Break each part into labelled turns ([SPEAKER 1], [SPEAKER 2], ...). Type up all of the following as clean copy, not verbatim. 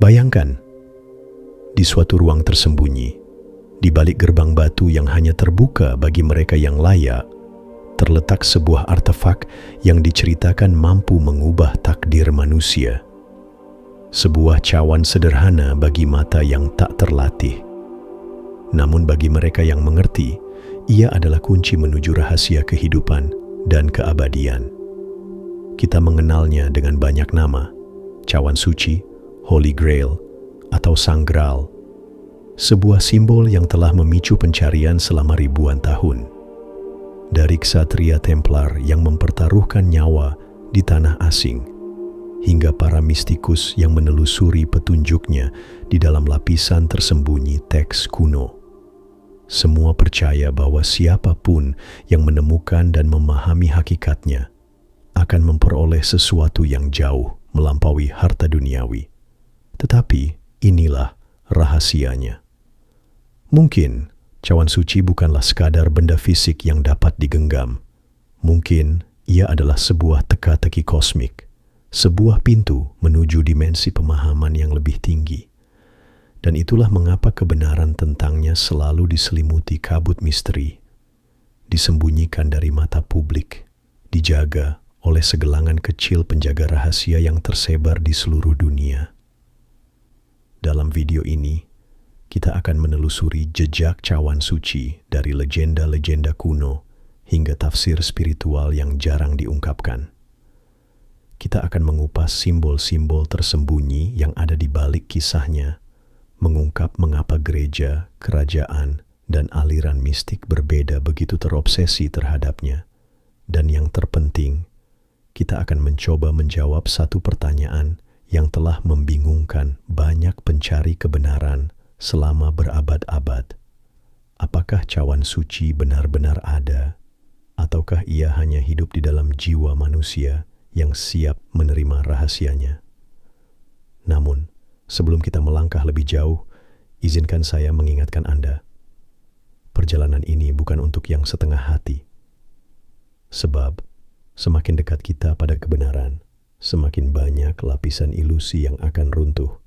[SPEAKER 1] Bayangkan, di suatu ruang tersembunyi, di balik gerbang batu yang hanya terbuka bagi mereka yang layak, terletak sebuah artefak yang diceritakan mampu mengubah takdir manusia. Sebuah cawan sederhana bagi mata yang tak terlatih. Namun bagi mereka yang mengerti, ia adalah kunci menuju rahasia kehidupan dan keabadian. Kita mengenalnya dengan banyak nama, cawan suci, Holy Grail, atau Sang Graal. Sebuah simbol yang telah memicu pencarian selama ribuan tahun. Dari ksatria Templar yang mempertaruhkan nyawa di tanah asing, hingga para mistikus yang menelusuri petunjuknya di dalam lapisan tersembunyi teks kuno. Semua percaya bahwa siapapun yang menemukan dan memahami hakikatnya akan memperoleh sesuatu yang jauh melampaui harta duniawi. Tetapi inilah rahasianya. Mungkin cawan suci bukanlah sekadar benda fisik yang dapat digenggam. Mungkin ia adalah sebuah teka-teki kosmik, sebuah pintu menuju dimensi pemahaman yang lebih tinggi. Dan itulah mengapa kebenaran tentangnya selalu diselimuti kabut misteri, disembunyikan dari mata publik, dijaga oleh segelangan kecil penjaga rahasia yang tersebar di seluruh dunia. Dalam video ini, kita akan menelusuri jejak cawan suci dari legenda-legenda kuno hingga tafsir spiritual yang jarang diungkapkan. Kita akan mengupas simbol-simbol tersembunyi yang ada di balik kisahnya, mengungkap mengapa gereja, kerajaan, dan aliran mistik berbeda begitu terobsesi terhadapnya. Dan yang terpenting, kita akan mencoba menjawab satu pertanyaan yang telah membingungkan banyak pencari kebenaran selama berabad-abad. Apakah cawan suci benar-benar ada, ataukah ia hanya hidup di dalam jiwa manusia yang siap menerima rahasianya? Namun, sebelum kita melangkah lebih jauh, izinkan saya mengingatkan Anda, perjalanan ini bukan untuk yang setengah hati. Sebab, semakin dekat kita pada kebenaran, semakin banyak lapisan ilusi yang akan runtuh,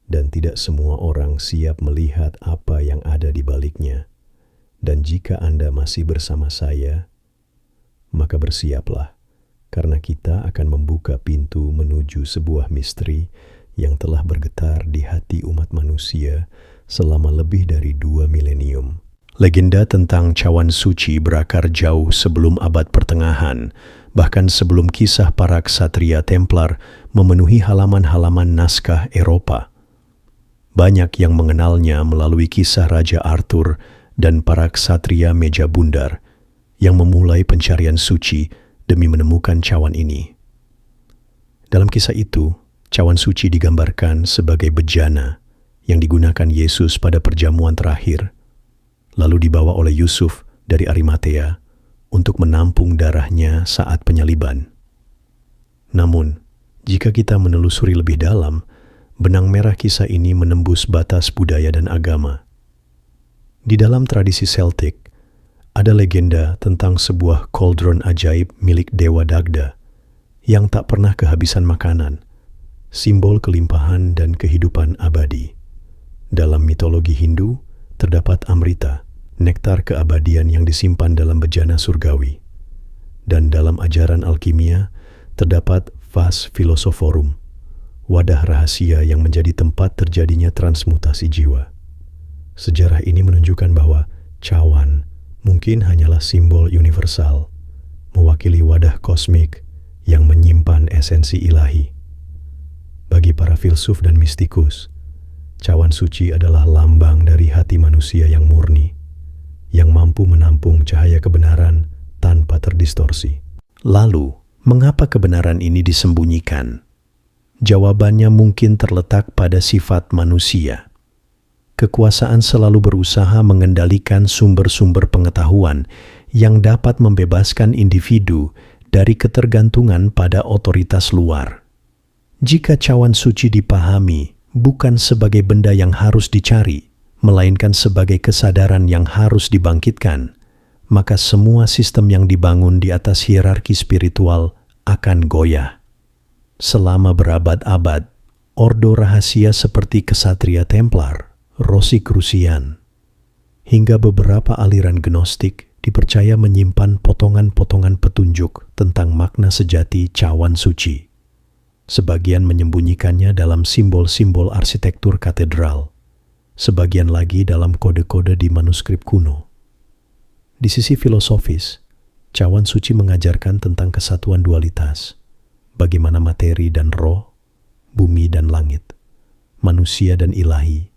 [SPEAKER 1] dan tidak semua orang siap melihat apa yang ada di baliknya. Dan jika Anda masih bersama saya, maka bersiaplah, karena kita akan membuka pintu menuju sebuah misteri yang telah bergetar di hati umat manusia selama lebih dari 2 milenium. Legenda tentang cawan suci berakar jauh sebelum abad pertengahan, bahkan sebelum kisah para ksatria Templar memenuhi halaman-halaman naskah Eropa. Banyak yang mengenalnya melalui kisah Raja Arthur dan para ksatria meja bundar yang memulai pencarian suci demi menemukan cawan ini. Dalam kisah itu, cawan suci digambarkan sebagai bejana yang digunakan Yesus pada perjamuan terakhir, lalu dibawa oleh Yusuf dari Arimatea untuk menampung darahnya saat penyaliban. Namun, jika kita menelusuri lebih dalam, benang merah kisah ini menembus batas budaya dan agama. Di dalam tradisi Celtic, ada legenda tentang sebuah kaldron ajaib milik Dewa Dagda yang tak pernah kehabisan makanan, simbol kelimpahan dan kehidupan abadi. Dalam mitologi Hindu, terdapat Amrita, nektar keabadian yang disimpan dalam bejana surgawi. Dan dalam ajaran alkimia, terdapat Vas Philosophorum, wadah rahasia yang menjadi tempat terjadinya transmutasi jiwa. Sejarah ini menunjukkan bahwa cawan mungkin hanyalah simbol universal, mewakili wadah kosmik yang menyimpan esensi ilahi. Bagi para filsuf dan mistikus, cawan suci adalah lambang dari hati manusia yang murni, yang mampu menampung cahaya kebenaran tanpa terdistorsi. Lalu, mengapa kebenaran ini disembunyikan? Jawabannya mungkin terletak pada sifat manusia. Kekuasaan selalu berusaha mengendalikan sumber-sumber pengetahuan yang dapat membebaskan individu dari ketergantungan pada otoritas luar. Jika cawan suci dipahami bukan sebagai benda yang harus dicari, melainkan sebagai kesadaran yang harus dibangkitkan, maka semua sistem yang dibangun di atas hierarki spiritual akan goyah. Selama berabad-abad, ordo rahasia seperti Kesatria Templar, Rosicrucian, hingga beberapa aliran Gnostik dipercaya menyimpan potongan-potongan petunjuk tentang makna sejati cawan suci. Sebagian menyembunyikannya dalam simbol-simbol arsitektur katedral, sebagian lagi dalam kode-kode di manuskrip kuno. Di sisi filosofis, cawan suci mengajarkan tentang kesatuan dualitas, bagaimana materi dan roh, bumi dan langit, manusia dan ilahi,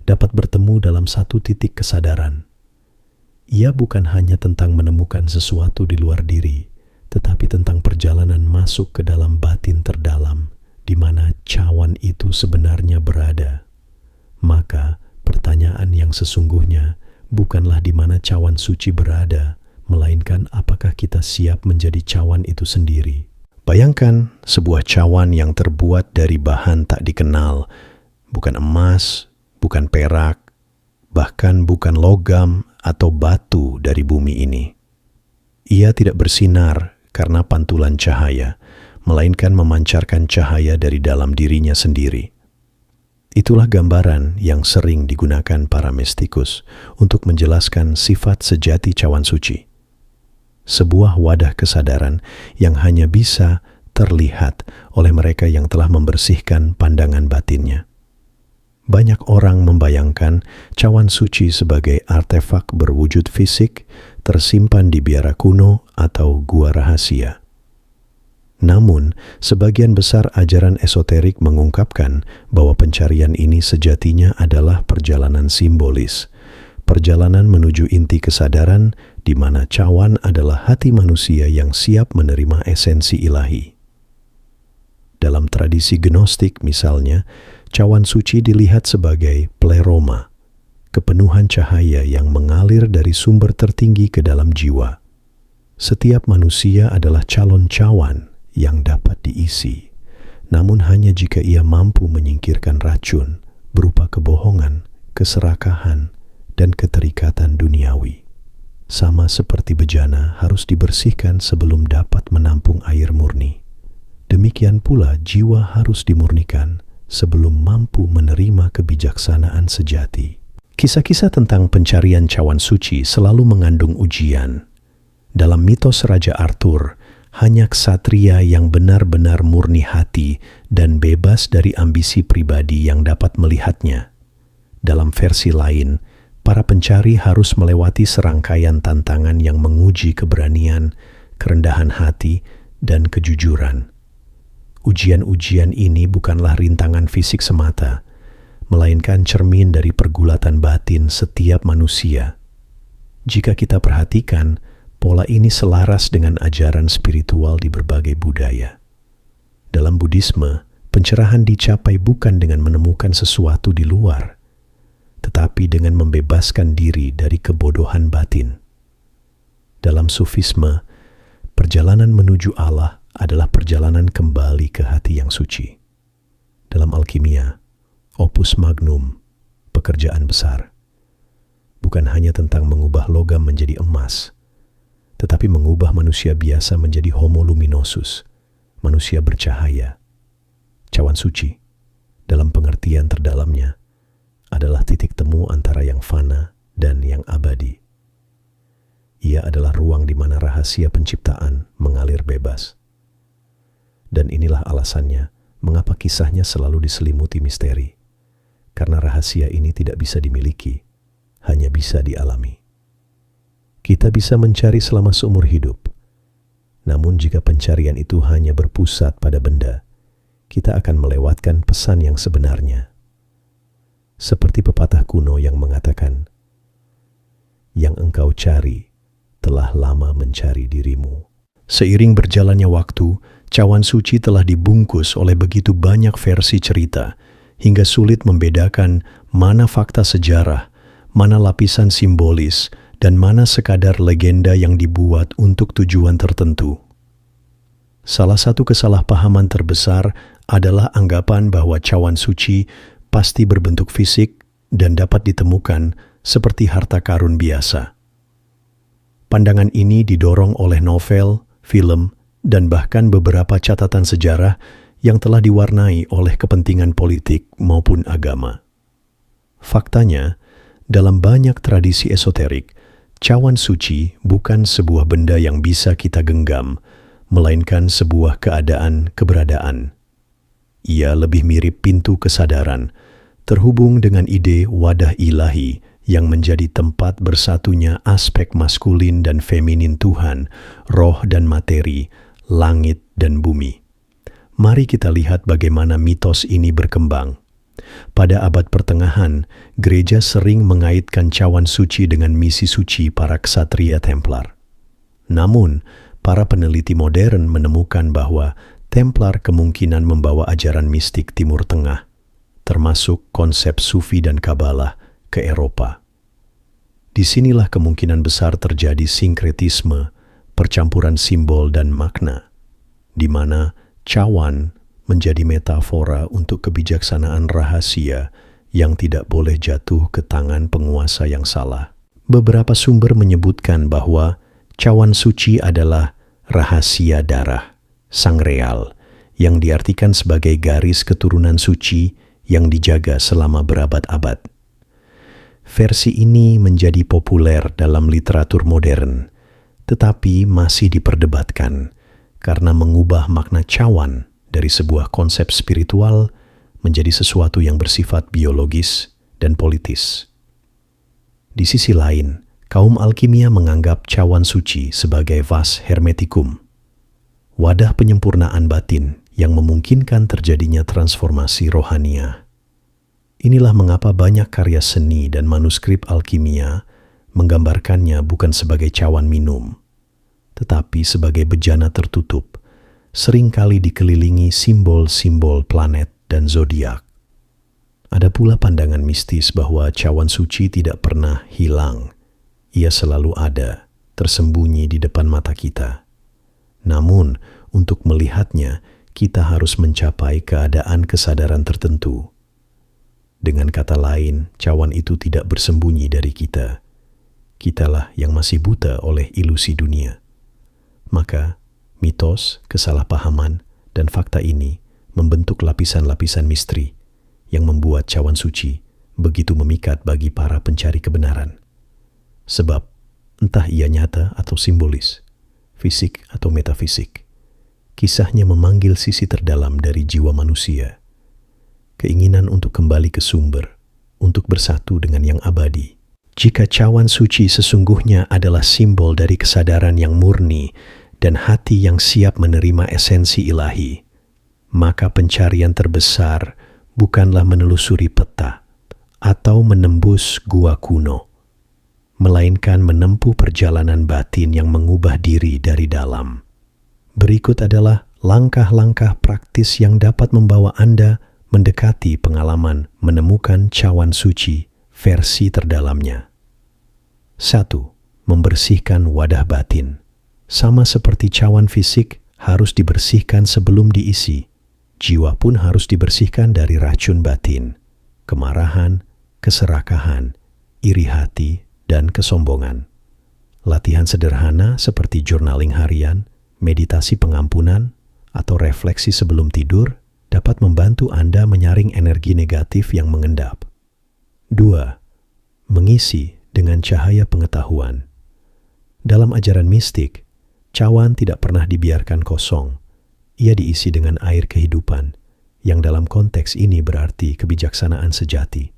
[SPEAKER 1] dapat bertemu dalam satu titik kesadaran. Ia bukan hanya tentang menemukan sesuatu di luar diri, tetapi tentang perjalanan masuk ke dalam batin terdalam, di mana cawan itu sebenarnya berada. Maka, pertanyaan yang sesungguhnya bukanlah di mana cawan suci berada, melainkan apakah kita siap menjadi cawan itu sendiri. Bayangkan sebuah cawan yang terbuat dari bahan tak dikenal, bukan emas, bukan perak, bahkan bukan logam atau batu dari bumi ini. Ia tidak bersinar karena pantulan cahaya, melainkan memancarkan cahaya dari dalam dirinya sendiri. Itulah gambaran yang sering digunakan para mistikus untuk menjelaskan sifat sejati cawan suci. Sebuah wadah kesadaran yang hanya bisa terlihat oleh mereka yang telah membersihkan pandangan batinnya. Banyak orang membayangkan cawan suci sebagai artefak berwujud fisik tersimpan di biara kuno atau gua rahasia. Namun, sebagian besar ajaran esoterik mengungkapkan bahwa pencarian ini sejatinya adalah perjalanan simbolis, perjalanan menuju inti kesadaran di mana cawan adalah hati manusia yang siap menerima esensi ilahi. Dalam tradisi Gnostik misalnya, cawan suci dilihat sebagai pleroma, kepenuhan cahaya yang mengalir dari sumber tertinggi ke dalam jiwa. Setiap manusia adalah calon cawan yang dapat diisi, namun hanya jika ia mampu menyingkirkan racun berupa kebohongan, keserakahan, dan keterikatan duniawi. Sama seperti bejana harus dibersihkan sebelum dapat menampung air murni. Demikian pula jiwa harus dimurnikan sebelum mampu menerima kebijaksanaan sejati. Kisah-kisah tentang pencarian cawan suci selalu mengandung ujian. Dalam mitos Raja Arthur, hanya ksatria yang benar-benar murni hati dan bebas dari ambisi pribadi yang dapat melihatnya. Dalam versi lain, para pencari harus melewati serangkaian tantangan yang menguji keberanian, kerendahan hati, dan kejujuran. Ujian-ujian ini bukanlah rintangan fisik semata, melainkan cermin dari pergulatan batin setiap manusia. Jika kita perhatikan, pola ini selaras dengan ajaran spiritual di berbagai budaya. Dalam Buddhisme, pencerahan dicapai bukan dengan menemukan sesuatu di luar, tetapi dengan membebaskan diri dari kebodohan batin. Dalam Sufisme, perjalanan menuju Allah adalah perjalanan kembali ke hati yang suci. Dalam alkimia, opus magnum, pekerjaan besar, bukan hanya tentang mengubah logam menjadi emas, tetapi mengubah manusia biasa menjadi homo luminosus, manusia bercahaya. Cawan suci, dalam pengertian terdalamnya, adalah titik temu antara yang fana dan yang abadi. Ia adalah ruang di mana rahasia penciptaan mengalir bebas. Dan inilah alasannya mengapa kisahnya selalu diselimuti misteri. Karena rahasia ini tidak bisa dimiliki, hanya bisa dialami. Kita bisa mencari selama seumur hidup. Namun jika pencarian itu hanya berpusat pada benda, kita akan melewatkan pesan yang sebenarnya. Seperti pepatah kuno yang mengatakan, "Yang engkau cari telah lama mencari dirimu." Seiring berjalannya waktu, cawan suci telah dibungkus oleh begitu banyak versi cerita, hingga sulit membedakan mana fakta sejarah, mana lapisan simbolis, dan mana sekadar legenda yang dibuat untuk tujuan tertentu. Salah satu kesalahpahaman terbesar adalah anggapan bahwa cawan suci pasti berbentuk fisik dan dapat ditemukan seperti harta karun biasa. Pandangan ini didorong oleh novel, film, dan bahkan beberapa catatan sejarah yang telah diwarnai oleh kepentingan politik maupun agama. Faktanya, dalam banyak tradisi esoterik, cawan suci bukan sebuah benda yang bisa kita genggam, melainkan sebuah keberadaan. Ia lebih mirip pintu kesadaran, terhubung dengan ide wadah ilahi yang menjadi tempat bersatunya aspek maskulin dan feminin Tuhan, roh dan materi, langit dan bumi. Mari kita lihat bagaimana mitos ini berkembang. Pada abad pertengahan, gereja sering mengaitkan cawan suci dengan misi suci para ksatria Templar. Namun, para peneliti modern menemukan bahwa Templar kemungkinan membawa ajaran mistik Timur Tengah, termasuk konsep Sufi dan Kabalah, ke Eropa. Disinilah kemungkinan besar terjadi sinkretisme, percampuran simbol dan makna, di mana cawan menjadi metafora untuk kebijaksanaan rahasia yang tidak boleh jatuh ke tangan penguasa yang salah. Beberapa sumber menyebutkan bahwa cawan suci adalah rahasia darah, sangreal, yang diartikan sebagai garis keturunan suci yang dijaga selama berabad-abad. Versi ini menjadi populer dalam literatur modern, tetapi masih diperdebatkan karena mengubah makna cawan dari sebuah konsep spiritual menjadi sesuatu yang bersifat biologis dan politis. Di sisi lain, kaum alkimia menganggap cawan suci sebagai vas hermeticum, wadah penyempurnaan batin yang memungkinkan terjadinya transformasi rohania. Inilah mengapa banyak karya seni dan manuskrip alkimia menggambarkannya bukan sebagai cawan minum, tetapi sebagai bejana tertutup, seringkali dikelilingi simbol-simbol planet dan zodiak. Ada pula pandangan mistis bahwa cawan suci tidak pernah hilang. Ia selalu ada, tersembunyi di depan mata kita. Namun, untuk melihatnya, kita harus mencapai keadaan kesadaran tertentu. Dengan kata lain, cawan itu tidak bersembunyi dari kita. Kitalah yang masih buta oleh ilusi dunia. Maka, mitos, kesalahpahaman, dan fakta ini membentuk lapisan-lapisan misteri yang membuat cawan suci begitu memikat bagi para pencari kebenaran. Sebab, entah ia nyata atau simbolis, fisik atau metafisik, kisahnya memanggil sisi terdalam dari jiwa manusia, keinginan untuk kembali ke sumber, untuk bersatu dengan yang abadi. Jika cawan suci sesungguhnya adalah simbol dari kesadaran yang murni dan hati yang siap menerima esensi ilahi, maka pencarian terbesar bukanlah menelusuri peta atau menembus gua kuno, melainkan menempuh perjalanan batin yang mengubah diri dari dalam. Berikut adalah langkah-langkah praktis yang dapat membawa Anda mendekati pengalaman menemukan cawan suci versi terdalamnya. 1. Membersihkan wadah batin. Sama seperti cawan fisik harus dibersihkan sebelum diisi, jiwa pun harus dibersihkan dari racun batin, kemarahan, keserakahan, iri hati, dan kesombongan. Latihan sederhana seperti journaling harian, meditasi pengampunan, atau refleksi sebelum tidur dapat membantu Anda menyaring energi negatif yang mengendap. 2. Mengisi dengan cahaya pengetahuan. Dalam ajaran mistik, cawan tidak pernah dibiarkan kosong. Ia diisi dengan air kehidupan, yang dalam konteks ini berarti kebijaksanaan sejati.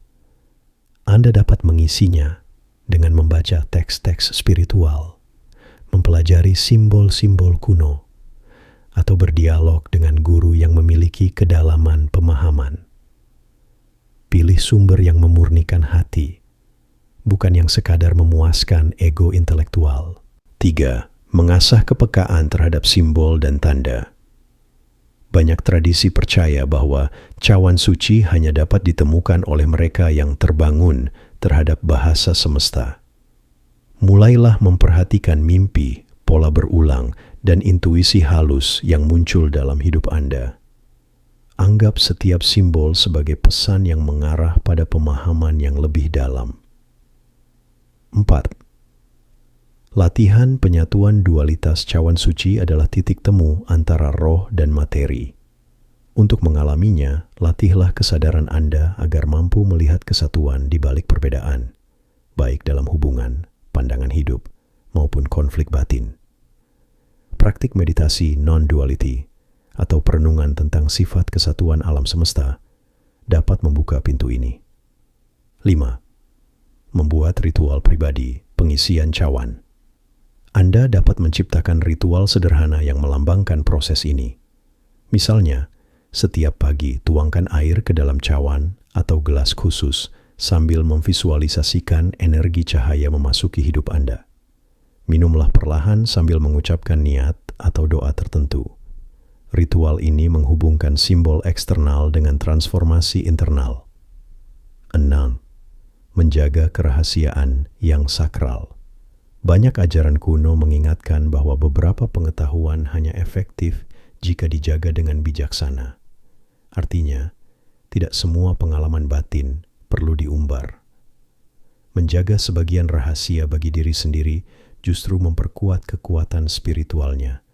[SPEAKER 1] Anda dapat mengisinya dengan membaca teks-teks spiritual, mempelajari simbol-simbol kuno, atau berdialog dengan guru yang memiliki kedalaman pemahaman. Pilih sumber yang memurnikan hati, bukan yang sekadar memuaskan ego intelektual. 3. Mengasah kepekaan terhadap simbol dan tanda. Banyak tradisi percaya bahwa cawan suci hanya dapat ditemukan oleh mereka yang terbangun terhadap bahasa semesta. Mulailah memperhatikan mimpi, pola berulang, dan intuisi halus yang muncul dalam hidup Anda. Anggap setiap simbol sebagai pesan yang mengarah pada pemahaman yang lebih dalam. 4. Latihan penyatuan dualitas cawan suci adalah titik temu antara roh dan materi. Untuk mengalaminya, latihlah kesadaran Anda agar mampu melihat kesatuan di balik perbedaan, baik dalam hubungan, pandangan hidup, maupun konflik batin. Praktik meditasi non-duality atau perenungan tentang sifat kesatuan alam semesta dapat membuka pintu ini. 5. Membuat ritual pribadi pengisian cawan. Anda dapat menciptakan ritual sederhana yang melambangkan proses ini. Misalnya, setiap pagi tuangkan air ke dalam cawan atau gelas khusus sambil memvisualisasikan energi cahaya memasuki hidup Anda. Minumlah perlahan sambil mengucapkan niat atau doa tertentu. Ritual ini menghubungkan simbol eksternal dengan transformasi internal. 6. Menjaga kerahasiaan yang sakral. Banyak ajaran kuno mengingatkan bahwa beberapa pengetahuan hanya efektif jika dijaga dengan bijaksana. Artinya, tidak semua pengalaman batin perlu diumbar. Menjaga sebagian rahasia bagi diri sendiri justru memperkuat kekuatan spiritualnya,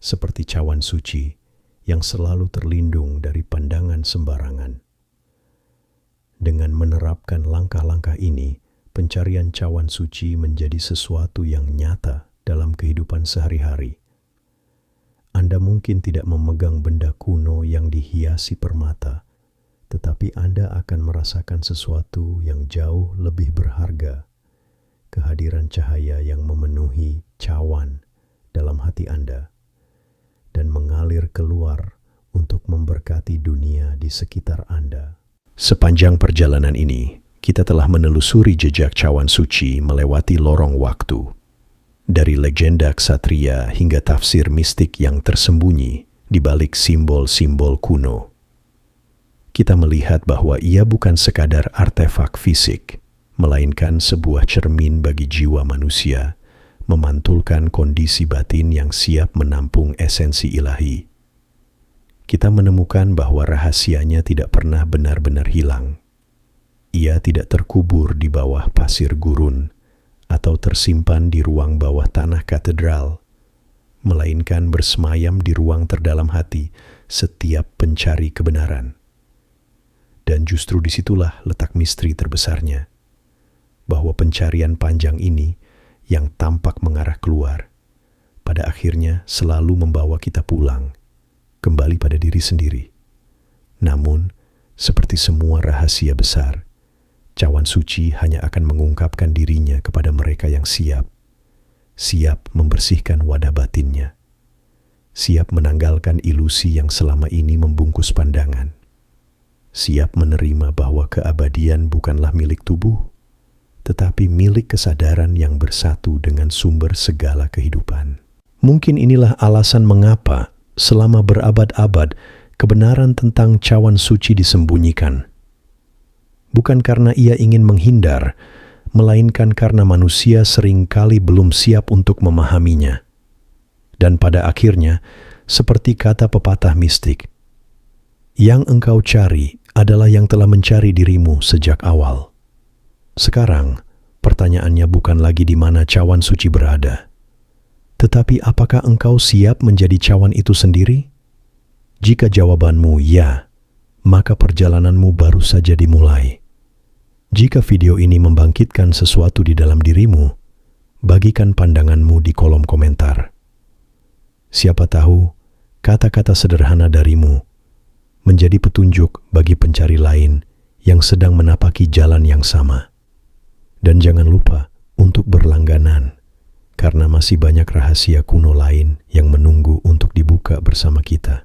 [SPEAKER 1] seperti cawan suci yang selalu terlindung dari pandangan sembarangan. Dengan menerapkan langkah-langkah ini, pencarian cawan suci menjadi sesuatu yang nyata dalam kehidupan sehari-hari. Anda mungkin tidak memegang benda kuno yang dihiasi permata, tetapi Anda akan merasakan sesuatu yang jauh lebih berharga, kehadiran cahaya yang memenuhi cawan dalam hati Anda dan mengalir keluar untuk memberkati dunia di sekitar Anda. Sepanjang perjalanan ini, kita telah menelusuri jejak cawan suci melewati lorong waktu. Dari legenda ksatria hingga tafsir mistik yang tersembunyi di balik simbol-simbol kuno. Kita melihat bahwa ia bukan sekadar artefak fisik, melainkan sebuah cermin bagi jiwa manusia, memantulkan kondisi batin yang siap menampung esensi ilahi. Kita menemukan bahwa rahasianya tidak pernah benar-benar hilang. Ia tidak terkubur di bawah pasir gurun atau tersimpan di ruang bawah tanah katedral, melainkan bersemayam di ruang terdalam hati setiap pencari kebenaran. Dan justru disitulah letak misteri terbesarnya, bahwa pencarian panjang ini yang tampak mengarah keluar, pada akhirnya selalu membawa kita pulang, kembali pada diri sendiri. Namun, seperti semua rahasia besar, cawan suci hanya akan mengungkapkan dirinya kepada mereka yang siap membersihkan wadah batinnya, siap menanggalkan ilusi yang selama ini membungkus pandangan, siap menerima bahwa keabadian bukanlah milik tubuh, tetapi milik kesadaran yang bersatu dengan sumber segala kehidupan. Mungkin inilah alasan mengapa selama berabad-abad kebenaran tentang cawan suci disembunyikan. Bukan karena ia ingin menghindar, melainkan karena manusia seringkali belum siap untuk memahaminya. Dan pada akhirnya, seperti kata pepatah mistik, yang engkau cari adalah yang telah mencari dirimu sejak awal. Sekarang, pertanyaannya bukan lagi di mana cawan suci berada, tetapi apakah engkau siap menjadi cawan itu sendiri? Jika jawabanmu ya, maka perjalananmu baru saja dimulai. Jika video ini membangkitkan sesuatu di dalam dirimu, bagikan pandanganmu di kolom komentar. Siapa tahu, kata-kata sederhana darimu menjadi petunjuk bagi pencari lain yang sedang menapaki jalan yang sama. Dan jangan lupa untuk berlangganan, karena masih banyak rahasia kuno lain yang menunggu untuk dibuka bersama kita.